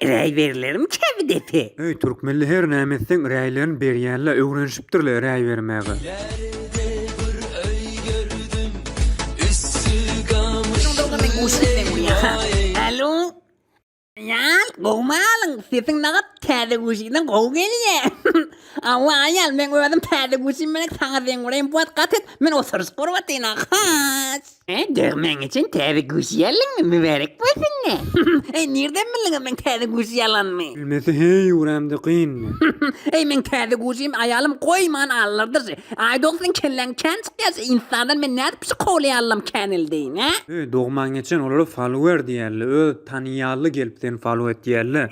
rəy verilerim kəbi depi. Ey Türkmenli her nämetsen rəýlerini berýänler öwrenşipdirler rəý vermäge. Alo? Ayal, goğmalın, sesin nagat täze guşydan gow gelýär. Awa ayal, men öýdüm täze guşym bilen saňa deňgürem buat gatet, men osurus gurbatyn ahas. Dörmen için täze guşy ýalanmy mübarek bolsun. Nerden bildiň men täze guşy ýalanmy? Bilmesi hey ýüremde qynmy. Men täze guşym ayalym goýman allardyr. Ay 90 kellen kän çykýas insandan men näde psixoloýalym känildiň, ha? Dogman geçen olary follower diýerler, öz tanýarly gelipden follow etýärler.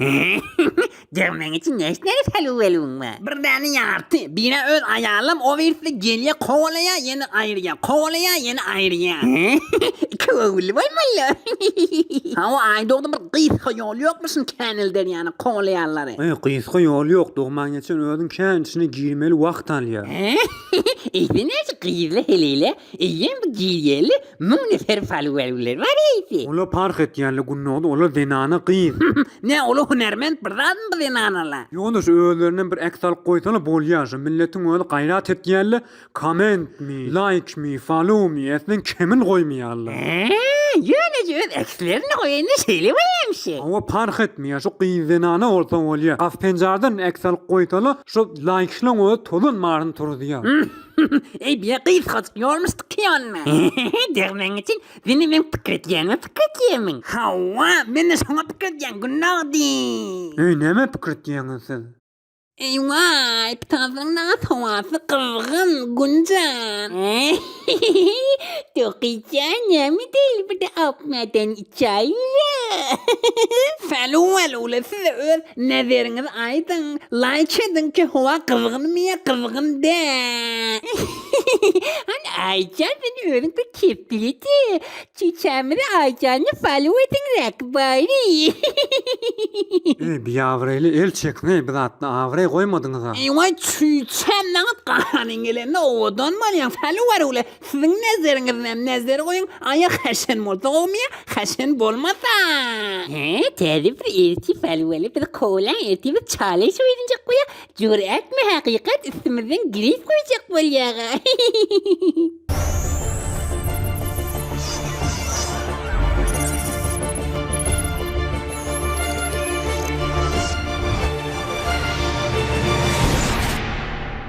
Dörmen için näşleri followerlüň var? Birdäni ýarty, bine öz ayalym o birisi gelýär kowalaya, ýene aýrýa, kowalaya, ýene aýrýa. Kowul bolmaly. Hawa aýdogda bir gysga ýol ýokmuşsun känilden ýani kowalaýanlary. Gysga ýol ýok, dogman geçen özüň känçine girmeli wagt alýar. Näçe gyzly helele, ýem bu giýeli, müň nefer followerler bar eýdi. Ola park etýärler gunnogda, ola zenana gyz. Ne ola hunermend birdan bir zenanala. Ýonus özlerinden bir eksal koysana bolýar. Milletin öyle gayrat etýärler, comment mi, like mi, follow mi, eslen kemin goýmaýarlar. Ýöne öz ekslerini goýany şeýle bolýarmyş. Awa park etmeýär, şu gyzenana bolsa bolýar. Gaz penjardan eksal koysana, şu like'laň öyle tolun maryn turýar. Bir gıyız kaçık yormuştuk ki yanına. Dermen için beni men pikretýän pikretýämiň. Hawa, men de şoňa pikretýän günah di. Näme pikretýäňiz siz? Vay, pitazyňdan tawasy kızgın Gunjan. Tokycan näme değil bir de apmadan içäýler. Felwel ulası öz nezeriňiz aýdyň, like edin ki howa kızgynmyýa kızgyn de. Aycan beni özüň bir kepildi. Çiçämiri Aycan'ı follow edin bari. Bir ýawreýli el çekme, bir zatny awre goýmadyňyz ha. Vay çiçäm naňat gahanyň gelende odan bolýan follower ule. Siziň nezeriňizden nezer goýun, aýa haşen bolsa goýmaya, haşen bolmasa. Täze bir erti followerli bir kolan erti bir challenge oýnajak goýa. Jüret mi hakykat üstümizden girip goýjak bolýar.